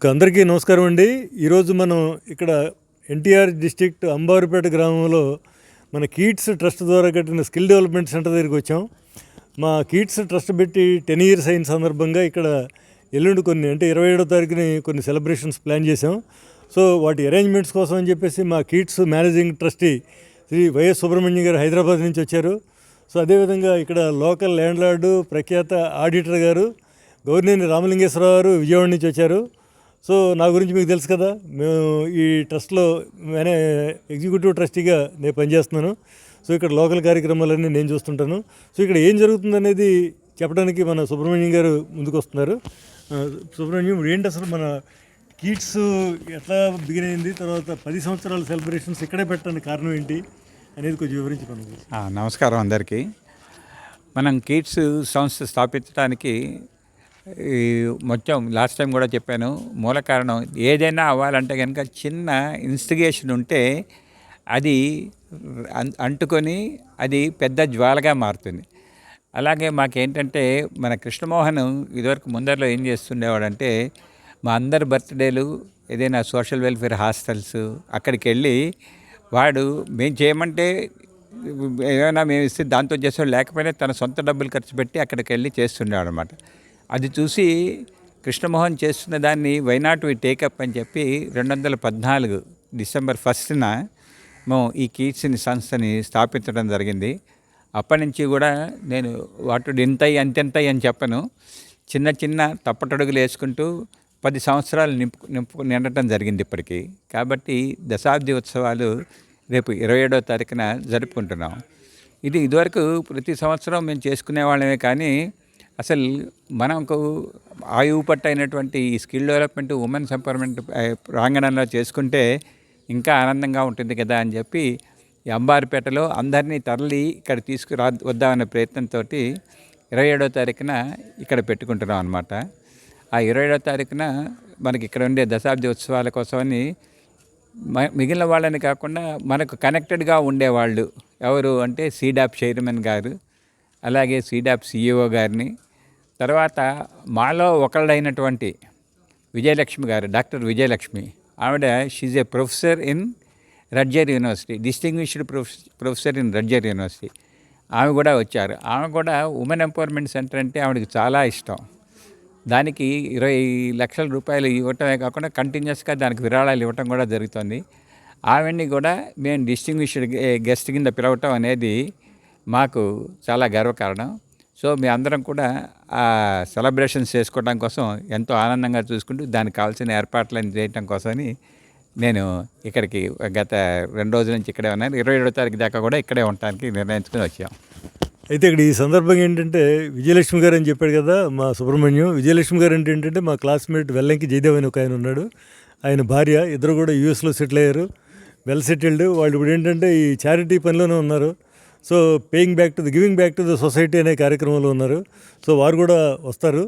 అందరికీ నమస్కారం అండి. ఈరోజు మనం ఇక్కడ ఎన్టీఆర్ డిస్ట్రిక్ట్ అంబారుపేట గ్రామంలో మన కీట్స్ ట్రస్ట్ ద్వారా కట్టిన స్కిల్ డెవలప్మెంట్ సెంటర్ దగ్గరికి వచ్చాం. మా కీట్స్ ట్రస్ట్ పెట్టి 10 years అయిన సందర్భంగా ఇక్కడ ఎల్లుండి అంటే 27వ తారీఖుని కొన్ని సెలబ్రేషన్స్ ప్లాన్ చేసాం. సో వాటి అరేంజ్మెంట్స్ కోసం అని చెప్పేసి మా KITS managing trustee Shri YS Subrahmanyam గారు హైదరాబాద్ నుంచి వచ్చారు. సో అదేవిధంగా ఇక్కడ లోకల్ ల్యాండ్ లార్డు ప్రఖ్యాత ఆడిటర్ గారు గౌరినేని రామలింగేశ్వరరావు గారు విజయవాడ నుంచి వచ్చారు. సో నా గురించి మీకు తెలుసు కదా, మేము ఈ ట్రస్ట్లో ఎగ్జిక్యూటివ్ ట్రస్టీగా నేను పనిచేస్తున్నాను. సో ఇక్కడ లోకల్ కార్యక్రమాలన్నీ నేను చూస్తుంటాను. సో ఇక్కడ ఏం జరుగుతుందనేది చెప్పడానికి మన సుబ్రహ్మణ్యం గారు ముందుకు వస్తున్నారు. సుబ్రహ్మణ్యం, ఏంటి అసలు మన కీట్స్ ఎట్లా బిగిన్ అయింది, తర్వాత 10 సంవత్సరాల సెలబ్రేషన్స్ ఇక్కడే పెట్టడానికి కారణం ఏంటి అనేది కొంచెం వివరించి మనకు. నమస్కారం అందరికీ. మనం కీట్స్ సంస్థ స్థాపించడానికి మొత్తం లాస్ట్ టైం కూడా చెప్పాను, మూల కారణం ఏదైనా అవ్వాలంటే కనుక చిన్న ఇన్స్టిగేషన్ ఉంటే అది అంటుకొని అది పెద్ద జ్వాలగా మారుతుంది. అలాగే మాకేంటంటే మన కృష్ణమోహన్ ఇదివరకు ముందరలో ఏం చేస్తుండేవాడంటే, మా అందరి బర్త్డేలు ఏదైనా సోషల్ వెల్ఫేర్ హాస్టల్స్ అక్కడికి వెళ్ళి వాడు మేము చేయమంటే ఏమైనా మేము ఇస్తే దాంతో చేసేవాడు, లేకపోయినా తన సొంత డబ్బులు ఖర్చు పెట్టి అక్కడికి వెళ్ళి చేస్తుండేవాడు అనమాట. అది చూసి కృష్ణమోహన్ చేస్తున్న దాన్ని వై నాట్ వి టేకప్ అని చెప్పి 2014 December 1న మేము ఈ కీట్స్ని సంస్థని స్థాపించడం జరిగింది. అప్పటి నుంచి కూడా నేను వాటి ఇంతయి అంతెంతయి అని చెప్పను, చిన్న చిన్న తప్పటడుగులు వేసుకుంటూ 10 సంవత్సరాలు నిండటం జరిగింది ఇప్పటికీ. కాబట్టి దశాబ్ది ఉత్సవాలు రేపు 27వ తారీఖున జరుపుకుంటున్నాం. ఇది ఇదివరకు ప్రతి సంవత్సరం మేము చేసుకునే వాళ్ళమే, కానీ అసలు మనకు ఆయువు పట్టు అయినటువంటి ఈ స్కిల్ డెవలప్మెంట్ ఉమెన్స్ ఎంపవర్మెంట్ ప్రాంగణంలో చేసుకుంటే ఇంకా ఆనందంగా ఉంటుంది కదా అని చెప్పి ఈ అంబారిపేటలో అందరినీ తరలి ఇక్కడ వద్దామనే ప్రయత్నంతో 27వ తారీఖున ఇక్కడ పెట్టుకుంటున్నాం అనమాట. ఆ 27వ తారీఖున మనకి ఇక్కడ ఉండే దశాబ్ది ఉత్సవాల కోసమని మిగిలిన వాళ్ళని కాకుండా మనకు కనెక్టెడ్గా ఉండేవాళ్ళు ఎవరు అంటే సీడాప్ చైర్మన్ గారు, అలాగే సీడాప్ CEO గారిని, తర్వాత మాలో ఒకళ్ళైనటువంటి విజయలక్ష్మి గారు, డాక్టర్ విజయలక్ష్మి, ఆవిడ she's a professor in Rutgers university, distinguished professor in Rutgers university. ఆమె కూడా వచ్చారు. ఆమె కూడా ఉమెన్ ఎంపవర్మెంట్ సెంటర్ అంటే ఆవిడకి చాలా ఇష్టం. దానికి 20 లక్షల రూపాయలు ఇవ్వటమే కాకుండా కంటిన్యూస్గా దానికి విరాళాలు ఇవ్వటం కూడా జరుగుతుంది. ఆవిడ్ని కూడా మేము డిస్టింగ్విష్డ్ గెస్ట్ కింద పిలవటం అనేది మాకు చాలా గర్వకారణం. సో మీ అందరం కూడా ఆ సెలబ్రేషన్స్ చేసుకోవడం కోసం ఎంతో ఆనందంగా చూసుకుంటూ దానికి కావాల్సిన ఏర్పాట్లను చేయటం కోసమని నేను ఇక్కడికి గత 2 రోజుల నుంచి ఇక్కడే ఉన్నాను. 27వ తారీఖు దాకా కూడా ఇక్కడే ఉండటానికి నిర్ణయించుకుని వచ్చాం. అయితే ఇక్కడ ఈ సందర్భంగా ఏంటంటే విజయలక్ష్మి గారు అని చెప్పాడు కదా మా సుబ్రహ్మణ్యం. విజయలక్ష్మి గారు ఏంటంటే మా క్లాస్మేట్ వెల్లంకి జయదేవ్ అని ఒక ఆయన ఉన్నాడు, ఆయన భార్య, ఇద్దరు కూడా యూఎస్లో సెటిల్ అయ్యారు, వెల్ సెటిల్డ్. వాళ్ళు ఇప్పుడు ఏంటంటే ఈ చారిటీ పనిలోనే ఉన్నారు. So giving back to the society అనే కార్యక్రమంలో ఉన్నారు. సో వారు కూడా వస్తారు.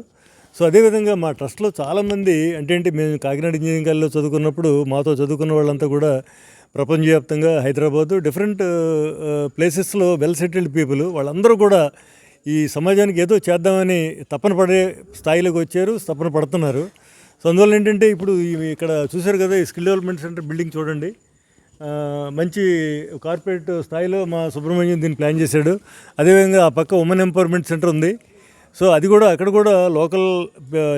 సో అదేవిధంగా మా ట్రస్ట్లో చాలామంది అంటే మేము కాకినాడ ఇంజనీరింగ్ కాలేజ్లో చదువుకున్నప్పుడు మాతో చదువుకున్న వాళ్ళంతా కూడా ప్రపంచవ్యాప్తంగా హైదరాబాదు డిఫరెంట్ ప్లేసెస్లో వెల్ సెటిల్డ్ పీపుల్, వాళ్ళందరూ కూడా ఈ సమాజానికి ఏదో చేద్దామని తపన పడే స్థాయిలోకి వచ్చారు, తపన పడుతున్నారు. సో అందువల్ల ఏంటంటే ఇప్పుడు ఇక్కడ చూశారు కదా, ఈ స్కిల్ డెవలప్మెంట్ సెంటర్ బిల్డింగ్ చూడండి, మంచి కార్పొరేట్ స్థాయిలో మా సుబ్రహ్మణ్యం దీన్ని ప్లాన్ చేశాడు. అదేవిధంగా ఆ పక్క ఉమెన్ ఎంపవర్మెంట్ సెంటర్ ఉంది. సో అది కూడా అక్కడ కూడా లోకల్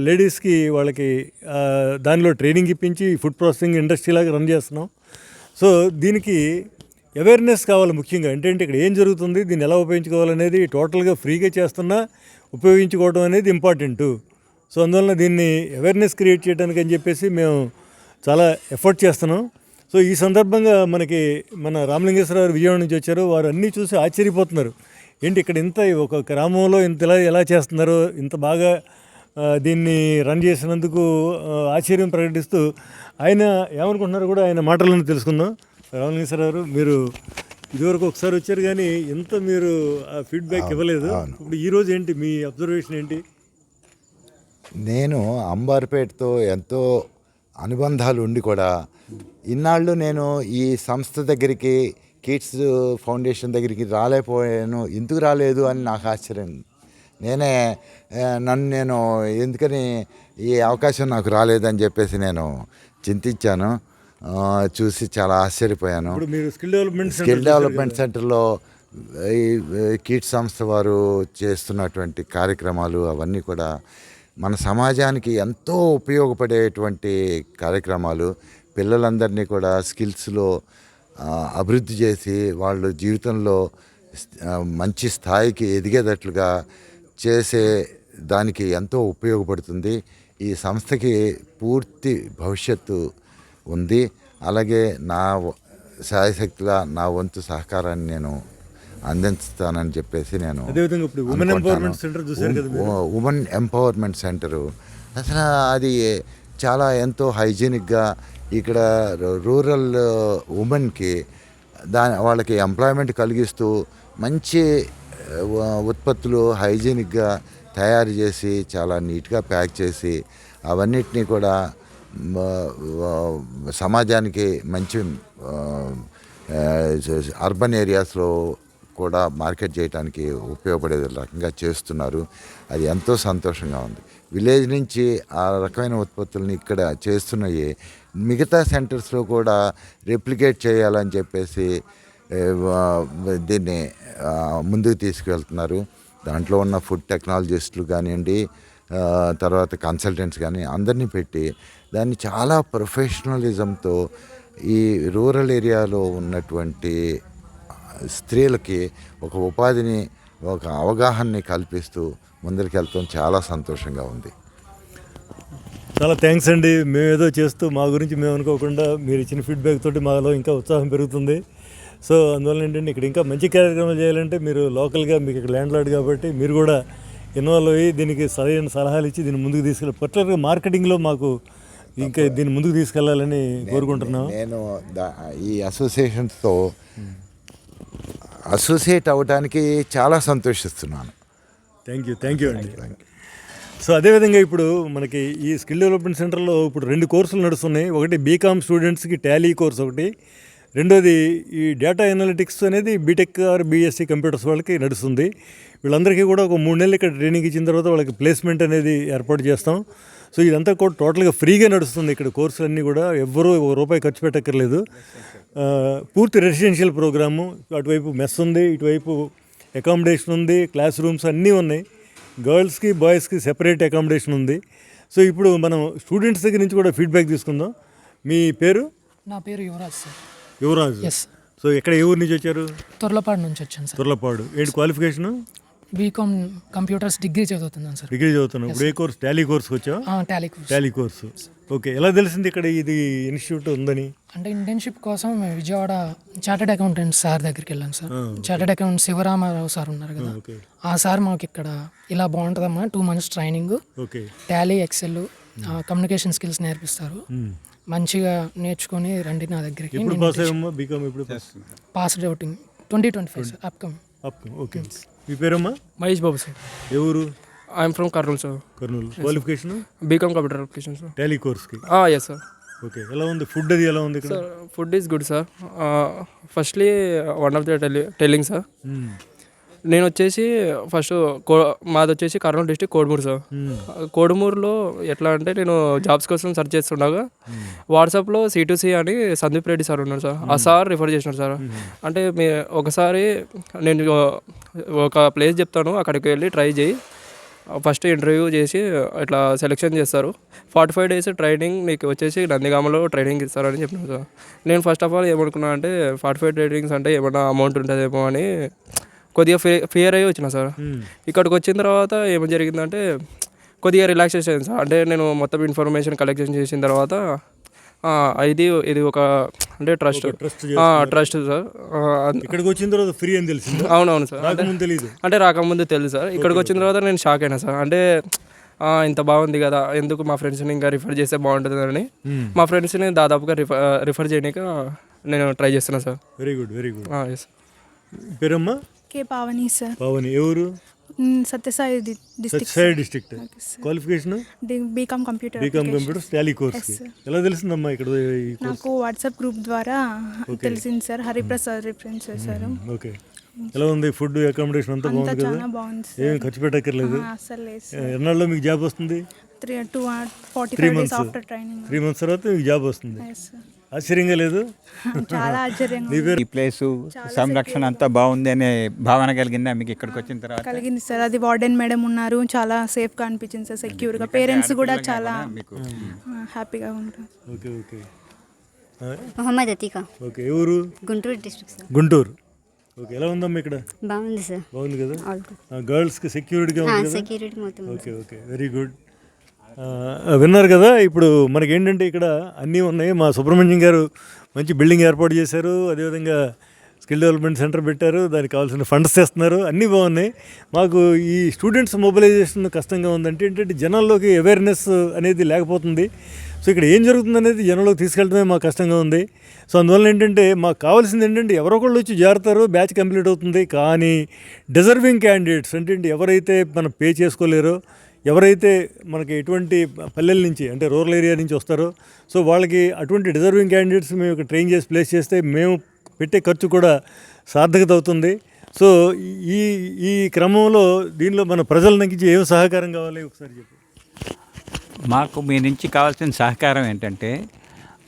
లేడీస్కి వాళ్ళకి దానిలో ట్రైనింగ్ ఇప్పించి ఫుడ్ ప్రాసెసింగ్ ఇండస్ట్రీ లాగా రన్ చేస్తున్నాం. సో దీనికి అవేర్నెస్ కావాలి ముఖ్యంగా. అంటే ఇక్కడ ఏం జరుగుతుంది, దీన్ని ఎలా ఉపయోగించుకోవాలనేది టోటల్గా ఫ్రీగా చేస్తున్నా ఉపయోగించుకోవడం అనేది ఇంపార్టెంటు. సో అందువలన దీన్ని అవేర్నెస్ క్రియేట్ చేయడానికి అని చెప్పేసి మేము చాలా ఎఫర్ట్ చేస్తున్నాం. సో ఈ సందర్భంగా మన రామలింగేశ్వరరావు విజయవాడ నుంచి వచ్చారు. వారు అన్నీ చూసి ఆశ్చర్యపోతున్నారు, ఏంటి ఇక్కడ ఇంత ఒక గ్రామంలో ఎలా చేస్తున్నారో, ఇంత బాగా దీన్ని రన్ చేసినందుకు ఆశ్చర్యం ప్రకటిస్తూ ఆయన ఏమనుకుంటున్నారో కూడా ఆయన మాటలను తెలుసుకుందాం. రామలింగేశ్వరరావు, మీరు ఇదివరకు ఒకసారి వచ్చారు కానీ ఇంత మీరు ఫీడ్బ్యాక్ ఇవ్వలేదు. ఇప్పుడు ఈరోజు ఏంటి మీ అబ్జర్వేషన్ ఏంటి? నేను అంబార్పేటతో ఎంతో అనుబంధాలు ఉండి కూడా ఇన్నాళ్ళు నేను ఈ సంస్థ దగ్గరికి, కిడ్స్ ఫౌండేషన్ దగ్గరికి రాలేకపోయాను. ఎందుకు రాలేదు అని నాకు ఆశ్చర్యం. నేనే నన్ను నేను ఎందుకని ఈ అవకాశం నాకు రాలేదని చెప్పేసి నేను చింతించాను. చూసి చాలా ఆశ్చర్యపోయాను. ఇప్పుడు మీరు స్కిల్ డెవలప్మెంట్ సెంటర్లో ఈ కిడ్స్ సంస్థ వారు చేస్తున్నటువంటి కార్యక్రమాలు అవన్నీ కూడా మన సమాజానికి ఎంతో ఉపయోగపడేటువంటి కార్యక్రమాలు. పిల్లలందరినీ కూడా స్కిల్స్లో అభివృద్ధి చేసి వాళ్ళు జీవితంలో మంచి స్థాయికి ఎదిగేటట్లుగా చేసే దానికి ఎంతో ఉపయోగపడుతుంది. ఈ సంస్థకి పూర్తి భవిష్యత్తు ఉంది. అలాగే నా శాయశక్తిగా నా వంతు సహకారాన్ని నేను అందిస్తానని చెప్పేసి నేను అదేవిధంగా ఇప్పుడు ఉమెన్ ఎంపవర్మెంట్ సెంటర్ చూశారు కదా మీరు. ఉమెన్ ఎంపవర్మెంట్ సెంటరు అసలు అది చాలా ఎంతో హైజీనిక్గా ఇక్కడ రూరల్ ఉమెన్కి వాళ్ళకి ఎంప్లాయ్మెంట్ కలిగిస్తూ మంచి ఉత్పత్తులు హైజీనిక్గా తయారు చేసి చాలా నీట్గా ప్యాక్ చేసి అవన్నిటినీ కూడా సమాజానికి మంచి అర్బన్ ఏరియాస్లో కూడా మార్కెట్ చేయడానికి ఉపయోగపడే రకంగా చేస్తున్నారు. అది ఎంతో సంతోషంగా ఉంది. విలేజ్ నుంచి ఆ రకమైన ఉత్పత్తులను ఇక్కడ చేస్తున్నాయి మిగతా సెంటర్స్లో కూడా రెప్లికేట్ చేయాలని చెప్పేసి దీన్ని ముందుకు తీసుకువెళ్తున్నారు. దాంట్లో ఉన్న ఫుడ్ టెక్నాలజిస్టులు కానివ్వండి, తర్వాత కన్సల్టెంట్స్ కానీ అందరినీ పెట్టి దాన్ని చాలా ప్రొఫెషనలిజంతో ఈ రూరల్ ఏరియాలో ఉన్నటువంటి స్త్రీలకి ఒక ఉపాధిని, ఒక అవగాహనని కల్పిస్తూ ముందరికెళ్తాం. చాలా సంతోషంగా ఉంది. చాలా థ్యాంక్స్ అండి. మేము ఏదో చేస్తూ మా గురించి మేము అనుకోకుండా మీరు ఇచ్చిన ఫీడ్బ్యాక్ తోటి మాలో ఇంకా ఉత్సాహం పెరుగుతుంది. సో అందువల్ల ఏంటంటే ఇక్కడ ఇంకా మంచి కార్యక్రమాలు చేయాలంటే మీరు లోకల్గా మీకు ఇక్కడ ల్యాండ్ లార్డ్ కాబట్టి మీరు కూడా ఇన్వాల్వ్ అయ్యి దీనికి సరైన సలహాలు ఇచ్చి దీన్ని ముందుకు తీసుకెళ్ళి పర్టికులర్గా మార్కెటింగ్లో మాకు ఇంకా దీన్ని ముందుకు తీసుకెళ్లాలని కోరుకుంటున్నాం. నేను ఈ అసోసియేషన్స్తో అసోసియేట్ అవ్వడానికి చాలా సంతోషిస్తున్నాను. థ్యాంక్ యూ అండి. సో అదేవిధంగా ఇప్పుడు మనకి ఈ స్కిల్ డెవలప్మెంట్ సెంటర్లో ఇప్పుడు 2 కోర్సులు నడుస్తున్నాయి. ఒకటి బీకామ్ స్టూడెంట్స్కి టాలీ కోర్స్ ఒకటి, రెండోది ఈ డేటా ఎనాలిటిక్స్ అనేది బీటెక్ ఆర్ బీఎస్సీ కంప్యూటర్స్ వాళ్ళకి నడుస్తుంది. వీళ్ళందరికీ కూడా ఒక 3 నెలలు ఇక్కడ ట్రైనింగ్ ఇచ్చిన తర్వాత వాళ్ళకి ప్లేస్మెంట్ అనేది ఏర్పాటు చేస్తాం. సో ఇదంతా కూడా టోటల్గా ఫ్రీగా నడుస్తుంది. ఇక్కడ కోర్సులన్నీ కూడా ఎవ్వరూ ₹1 ఖర్చు పెట్టక్కర్లేదు. పూర్తి రెసిడెన్షియల్ ప్రోగ్రాము. అటువైపు మెస్ ఉంది, ఇటువైపు అకామిడేషన్ ఉంది, క్లాస్ రూమ్స్ అన్నీ ఉన్నాయి. గర్ల్స్కి బాయ్స్కి సెపరేట్ అకామిడేషన్ ఉంది. సో ఇప్పుడు మనం స్టూడెంట్స్ దగ్గర నుంచి కూడా ఫీడ్బ్యాక్ తీసుకుందాం. మీ పేరు? నా పేరు Yuvaraj sir. Yuvaraj. Yes. So ఎక్కడ ఏ ఊరు నుంచి వచ్చారు? తొర్లపాడు నుంచి వచ్చాను సార్. తొర్లపాడు. ఏంటి క్వాలిఫికేషను? బీకామ్ కంప్యూటర్స్ డిగ్రీ చదువుతున్నాను సార్. డిగ్రీ చదువుతున్నాను. ఇప్పుడు ఏ కోర్స్? టాలీ కోర్స్కి వచ్చావు? Tally course. Tally course. Okay. ఎలా తెలిసింది ఇక్కడ ఇది ఇన్స్టిట్యూట్ ఉందని? అంటే ఇంటర్న్షిప్ కోసం విజయవాడ చార్టెడ్ అకౌంటెంట్ సార్ దగ్గరికి వెళ్ళాను sir. Chartered accountant Shivaramarao sir ఉన్నారు కదా, ఆ సార్ మాకు ఇక్కడ ఇలా బాగుంటుందమ్మా 2 months training, Tally, Excel, communication skills నేర్పిస్తారు, మంచిగా నేర్చుకొని రండి నా దగ్గరికి. Pass out in 2025 sir. Upcoming. Okay. మీ పేరమ్మా? మహేష్ బాబు సార్. ఎవరు? I'm from Kurnool sir. Kurnool. Qualification? BCom computer application sir. Tally కోర్స్కి? Yes sir. ఓకే. ఎలా ఉంది ఫుడ్? అది ఎలా ఉంది ఇక్కడ? Sir food is good sir. Firstly one of the telling sir. నేను వచ్చేసి ఫస్ట్ మాది వచ్చేసి కర్నూలు డిస్ట్రిక్ట్ కోడుమూరు సార్. కోడుమూరులో ఎట్లా అంటే నేను జాబ్స్ కోసం సెర్చ్ చేస్తుండగా వాట్సాప్లో C2C అని సందీప్ రెడ్డి సార్ ఉన్నారు సార్. ఆ సార్ రిఫర్ చేసినారు సార్. అంటే ఒకసారి నేను ఒక ప్లేస్ చెప్తాను, అక్కడికి వెళ్ళి ట్రై చేయి, ఫస్ట్ ఇంటర్వ్యూ చేసి ఇట్లా సెలెక్షన్ చేస్తారు, 45 days ట్రైనింగ్ నీకు వచ్చేసి నందిగామలో ట్రైనింగ్ ఇస్తారని చెప్పినారు సార్. నేను ఫస్ట్ ఆఫ్ ఆల్ ఏమనుకున్నా అంటే 45 ట్రైనింగ్స్ అంటే ఏమన్నా అమౌంట్ ఉంటుందేమో అని కొద్దిగా ఫియర్ అయ్యి వచ్చిన సార్. ఇక్కడికి వచ్చిన తర్వాత ఏం జరిగిందంటే కొద్దిగా రిలాక్సేషన్ సార్. అంటే నేను మొత్తం ఇన్ఫర్మేషన్ కలెక్షన్ చేసిన తర్వాత ఇది ఒక అంటే ట్రస్ట్ సార్. ఇక్కడికి వచ్చిన తర్వాత ఫ్రీ అని తెలిసింది? అవునవును సార్. అంటే రాకముందు తెలుసు సార్. ఇక్కడికి వచ్చిన తర్వాత నేను షాక్ అయినా సార్. అంటే ఇంత బాగుంది కదా, ఎందుకు మా ఫ్రెండ్స్ని ఇంకా రిఫర్ చేస్తే బాగుంటుందని మా ఫ్రెండ్స్ని దాదాపుగా రిఫర్ చేయడానికి నేను ట్రై చేస్తున్నా sir. Very good, very good. Yes. పేరమ్మా? K Pavani sir. పావని. ఎవరు? Sathya Sai district. Qualification? BCom computer. BCom computers Tally course. ఎలా తెలిసిందమ్మా ఇక్కడ? నాకు వాట్సాప్ గ్రూప్ ద్వారా తెలిసింది సార్. హరిప్రసాద్ రిఫరెన్స్ చేశారు. ఓకే. ఎలా ఉంది ఫుడ్ అకామిడేషన్ అంతా అంతా బాగుంది కదా? చాలా బాగుంది ఏం సార్. ఖర్చు పెట్టక్కర్లేదు. అసలు లేదు సార్. ఎన్నాళ్ళలో మీకు జాబ్ వస్తుంది? 45 days months. After training. 3 months తర్వాత మీకు జాబ్ వస్తుంది. Yes, sir. ఆశ్చర్యంగా లేదు? చాలా ఆశ్చర్యంగా నీ పేరు? ఈ ప్లేసు సంరక్షణ అంతా బాగుంది అనే భావన కలిగిందా మీకు ఇక్కడికి వచ్చిన తర్వాత? కలిగింది సార్. అది వార్డెన్ మేడం ఉన్నారు, చాలా సేఫ్గా అనిపించింది సార్, సెక్యూర్గా. పేరెంట్స్ కూడా చాలా మీకు హ్యాపీగా ఉంటారు. Okay okay Mohammed Atika, okay. ఏ ఊరు? Guntur district sir. Guntur. Okay. ఎలా ఉందమ్మా ఇక్కడ? బాగుంది సార్. బాగుంది కదా? All good. గర్ల్స్కి సెక్యూరిటీగా ఉంది కదా? సెక్యూరిటీ మొత్తం ఉంది ఓకే ఓకే వెరీ గుడ్. విన్నారు కదా. ఇప్పుడు మనకి ఏంటంటే ఇక్కడ అన్నీ ఉన్నాయి. మా సుబ్రహ్మణ్యం గారు మంచి బిల్డింగ్ ఏర్పాటు చేశారు, అదేవిధంగా స్కిల్ డెవలప్మెంట్ సెంటర్ పెట్టారు, దానికి కావాల్సిన ఫండ్స్ తెస్తున్నారు, అన్నీ బాగున్నాయి. మాకు ఈ స్టూడెంట్స్ మొబిలైజేషన్ కష్టంగా ఉందంటే ఏంటంటే జనాల్లోకి అవేర్నెస్ అనేది లేకపోతుంది. సో ఇక్కడ ఏం జరుగుతుంది అనేది జనంలోకి తీసుకెళ్ళడమే మాకు కష్టంగా ఉంది. సో అందువల్ల ఏంటంటే మాకు కావాల్సింది ఏంటంటే ఎవరో ఒకళ్ళు వచ్చి చేరుతారు, బ్యాచ్ కంప్లీట్ అవుతుంది. కానీ డిజర్వింగ్ క్యాండిడేట్స్ అంటే ఎవరైతే మనం పే చేసుకోలేరో, ఎవరైతే మనకి ఎటువంటి పల్లెల నుంచి అంటే రూరల్ ఏరియా నుంచి వస్తారో, సో వాళ్ళకి అటువంటి డిజర్వింగ్ క్యాండిడేట్స్ మేము ఇక్కడ ట్రైన్ చేసి ప్లేస్ చేస్తే మేము పెట్టే ఖర్చు కూడా సార్థకత అవుతుంది. సో ఈ ఈ క్రమంలో దీనిలో మన ప్రజల నుంచి ఏం సహకారం కావాలి ఒకసారి చెప్పు. మాకు మీ నుంచి కావాల్సిన సహకారం ఏంటంటే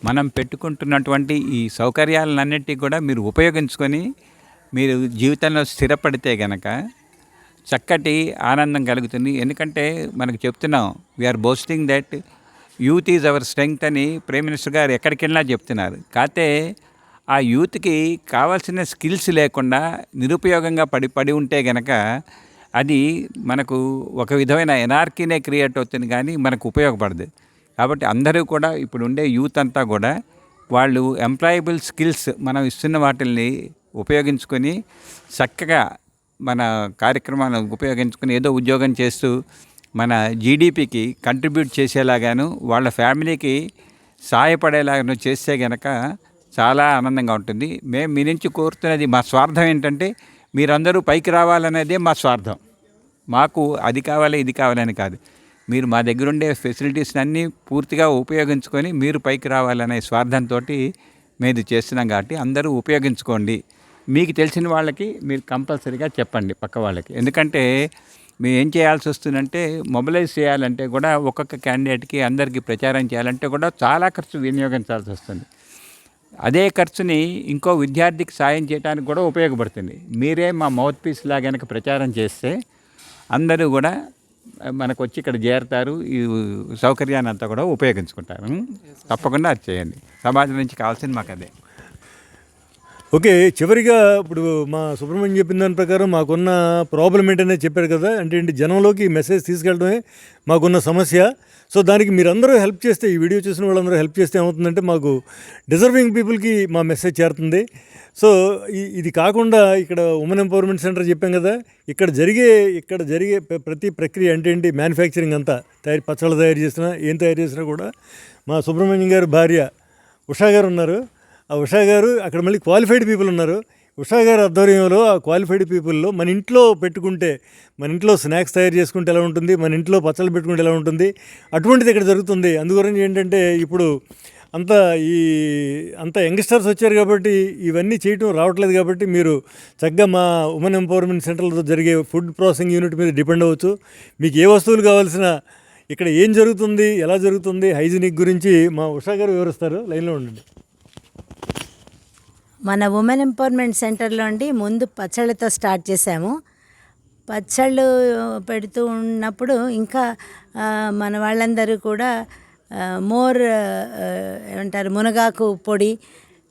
మనం పెట్టుకుంటున్నటువంటి ఈ సౌకర్యాలన్నిటికీ కూడా మీరు ఉపయోగించుకొని మీరు జీవితంలో స్థిరపడితే గనక చక్కటి ఆనందం కలుగుతుంది. ఎందుకంటే మనకు చెప్తున్నాం, we are boasting that youth is our strength అని ప్రైమ్ మినిస్టర్ గారు ఎక్కడికి వెళ్ళినా చెప్తున్నారు. కాకపోతే ఆ యూత్కి కావాల్సిన స్కిల్స్ లేకుండా నిరుపయోగంగా పడి ఉంటే గనక అది మనకు ఒక విధమైన ఎనార్కీనే క్రియేట్ అవుతుంది, కానీ మనకు ఉపయోగపడదు. కాబట్టి అందరూ కూడా ఇప్పుడు ఉండే యూత్ అంతా కూడా వాళ్ళు ఎంప్లాయబుల్ స్కిల్స్ మనం ఇస్తున్న వాటిల్ని ఉపయోగించుకొని చక్కగా మన కార్యక్రమాలను ఉపయోగించుకొని ఏదో ఉద్యోగం చేస్తూ మన జీడిపికి కంట్రిబ్యూట్ చేసేలాగాను వాళ్ళ ఫ్యామిలీకి సహాయపడేలాగాను చేస్తే గనక చాలా ఆనందంగా ఉంటుంది. మేము మీ నుంచి కోరుతున్నది, మా స్వార్థం ఏంటంటే మీరందరూ పైకి రావాలనేదే మా స్వార్థం. మాకు అది కావాలి ఇది కావాలని కాదు, మీరు మా దగ్గర ఉండే ఫెసిలిటీస్ అన్నీ పూర్తిగా ఉపయోగించుకొని మీరు పైకి రావాలనే స్వార్థంతో మేము చేస్తున్నాం. కాబట్టి అందరూ ఉపయోగించుకోండి. మీకు తెలిసిన వాళ్ళకి మీరు కంపల్సరీగా చెప్పండి పక్క వాళ్ళకి. ఎందుకంటే మేము ఏం చేయాల్సి వస్తుందంటే మొబిలైజ్ చేయాలంటే కూడా ఒక్కొక్క క్యాండిడేట్కి అందరికీ ప్రచారం చేయాలంటే కూడా చాలా ఖర్చు వినియోగించాల్సి వస్తుంది. అదే ఖర్చుని ఇంకో విద్యార్థికి సాయం చేయడానికి కూడా ఉపయోగపడుతుంది. మీరే మా మౌత్ పీస్ లాగా కనుక ప్రచారం చేస్తే అందరూ కూడా మనకు వచ్చి ఇక్కడ చేరుతారు, ఈ సౌకర్యాన్ని అంతా కూడా ఉపయోగించుకుంటారు. తప్పకుండా అది చేయండి. సమాజం నుంచి కావాల్సింది మాకు అదే. ఓకే. చివరిగా ఇప్పుడు మా సుబ్రహ్మణ్యం చెప్పిన దాని ప్రకారం మాకున్న ప్రాబ్లం ఏంటనే చెప్పారు కదా. అంటే ఏంటి, జనంలోకి మెసేజ్ తీసుకెళ్ళడమే మాకున్న సమస్య. సో దానికి మీరందరూ హెల్ప్ చేస్తే, ఈ వీడియో చూసిన వాళ్ళందరూ హెల్ప్ చేస్తే ఏమవుతుందంటే మాకు డిజర్వింగ్ పీపుల్కి మా మెసేజ్ చేరుతుంది. సో ఇది కాకుండా ఇక్కడ ఉమెన్ ఎంపవర్మెంట్ సెంటర్ చెప్పాం కదా, ఇక్కడ జరిగే ప్రతి ప్రక్రియ అంటే ఏంటి, మ్యానుఫ్యాక్చరింగ్ అంతా పచ్చళ్ళు తయారు చేసినా ఏం తయారు చేసినా కూడా మా సుబ్రహ్మణ్యం గారి భార్య ఉషా గారు ఉన్నారు. ఆ ఉషా గారు అక్కడ మళ్ళీ క్వాలిఫైడ్ పీపుల్ ఉన్నారు. ఉషా గారి ఆధ్వర్యంలో ఆ క్వాలిఫైడ్ పీపుల్లో మన ఇంట్లో పెట్టుకుంటే, మన ఇంట్లో స్నాక్స్ తయారు చేసుకుంటే ఎలా ఉంటుంది, మన ఇంట్లో పచ్చళ్ళు పెట్టుకుంటే ఎలా ఉంటుంది, అటువంటిది ఇక్కడ జరుగుతుంది. అందుగురించి ఏంటంటే ఇప్పుడు అంత యంగ్స్టర్స్ వచ్చారు కాబట్టి ఇవన్నీ చేయటం రావట్లేదు. కాబట్టి మీరు చక్కగా మా ఉమెన్ ఎంపవర్మెంట్ సెంటర్లో జరిగే ఫుడ్ ప్రాసెసింగ్ యూనిట్ మీద డిపెండ్ అవ్వచ్చు. మీకు ఏ వస్తువులు కావాల్సిన, ఇక్కడ ఏం జరుగుతుంది, ఎలా జరుగుతుంది, హైజీనిక్ గురించి మా ఉషా గారు వివరిస్తారు. లైన్లో ఉండండి. మన ఉమెన్ ఎంపవర్మెంట్ సెంటర్లో అండి ముందు పచ్చళ్ళతో స్టార్ట్ చేశాము. పచ్చళ్ళు పెడుతూ ఉన్నప్పుడు ఇంకా మన వాళ్ళందరూ కూడా మోర్ ఏమంటారు, మునగాకు పొడి,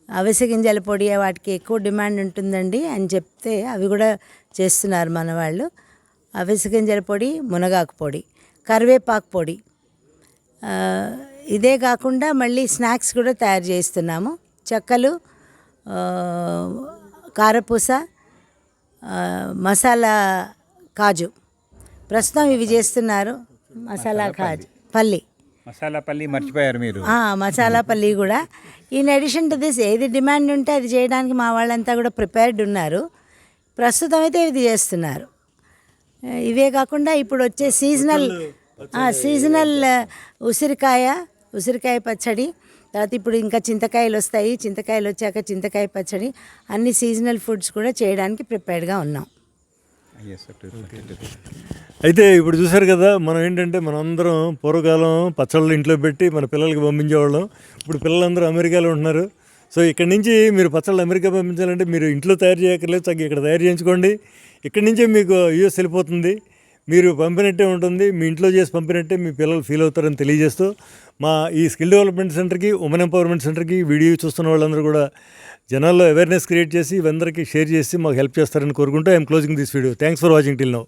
అవిసె గింజల పొడి, వాటికి ఎక్కువ డిమాండ్ ఉంటుందండి అని చెప్తే అవి కూడా చేస్తున్నారు మన వాళ్ళు. అవిసె గింజల పొడి, మునగాకు పొడి, కరివేపాకు పొడి, ఇదే కాకుండా మళ్ళీ స్నాక్స్ కూడా తయారు చేస్తున్నాము. చెక్కలు, కారపూస, మసాలా కాజు, ప్రస్తుతం ఇవి చేస్తున్నారు. మసాలా కాజు పల్లి, మసాలా పల్లి మర్చిపోయారు మీరు. మసాలా పల్లి కూడా. ఇన్ అడిషన్ టు దిస్, ఏది డిమాండ్ ఉంటే అది చేయడానికి మా వాళ్ళంతా కూడా ప్రిపేర్డ్ ఉన్నారు. ప్రస్తుతం అయితే ఇది చేస్తున్నారు. ఇవే కాకుండా ఇప్పుడు వచ్చే సీజనల్ ఉసిరికాయ, ఉసిరికాయ పచ్చడి, తర్వాత ఇప్పుడు ఇంకా చింతకాయలు వస్తాయి, చింతకాయలు వచ్చాక చింతకాయ పచ్చడి, అన్ని సీజనల్ ఫుడ్స్ కూడా చేయడానికి ప్రిపేర్డ్గా ఉన్నాం. అయితే ఇప్పుడు చూసారు కదా, మనం ఏంటంటే మనం అందరం పూర్వకాలం పచ్చళ్ళు ఇంట్లో పెట్టి మన పిల్లలకి పంపించేవాళ్ళం. ఇప్పుడు పిల్లలందరూ అమెరికాలో ఉంటున్నారు. సో ఇక్కడి నుంచి మీరు పచ్చళ్ళు అమెరికా పంపించాలంటే మీరు ఇంట్లో తయారు చేయక్కర్లేదు, చక్కగా ఇక్కడ తయారు చేయించుకోండి. ఇక్కడి నుంచే మీకు యూఎస్ వెళ్ళిపోతుంది, మీరు పంపినట్టే ఉంటుంది, మీ ఇంట్లో చేసి పంపినట్టే మీ పిల్లలు ఫీల్ అవుతారని తెలియజేస్తూ, మా ఈ స్కిల్ డెవలప్మెంట్ సెంటర్కి, ఉమెన్ ఎంపవర్మెంట్ సెంటర్కి వీడియో చూస్తున్న వాళ్ళందరూ కూడా జనాల్లో అవేర్నెస్ క్రియేట్ చేసి ఇవందరికీ షేర్ చేసి మాకు హెల్ప్ చేస్తారని కోరుకుంటూ I'm closing this video. Thanks for watching till now.